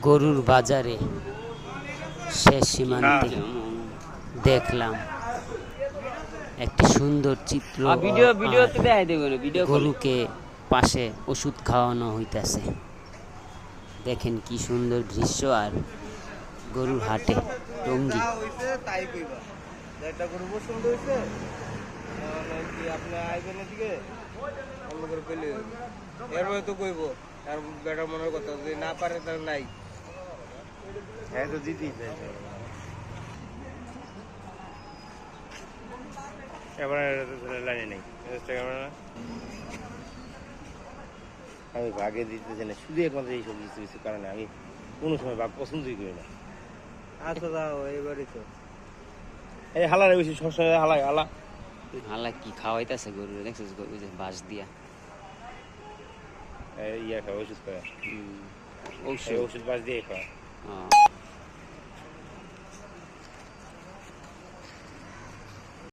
গরুর বাজারে শেষ সীমান্তে দেখলাম একটি সুন্দর চিত্র। গরুকে পাশে ওষুধ খাওয়ানো হইতাছে। দেখেন কি সুন্দর দৃশ্য। আর গরুর হাটে টঙ্গী মনের কথা যদি না পারে তাহলে নাই। হ্যাঁ তো জিতি লাইনে নেই। আমি ভাগে দিতেছি না, শুধু একমাত্র এইসব কিছু কিছু কারণে আমি কোনো সময় ভাগ পছন্দই করি না। আচ্ছা যাও এইবারই তো এই হালারে বেশি সবসময় হালা কি খাওয়াইতেছে গরু দেখছিস? গরু যে বাঁশ দিয়া ইয়া খায় ওষুধ খায়, ওষুধ বাস দিয়ে খায়।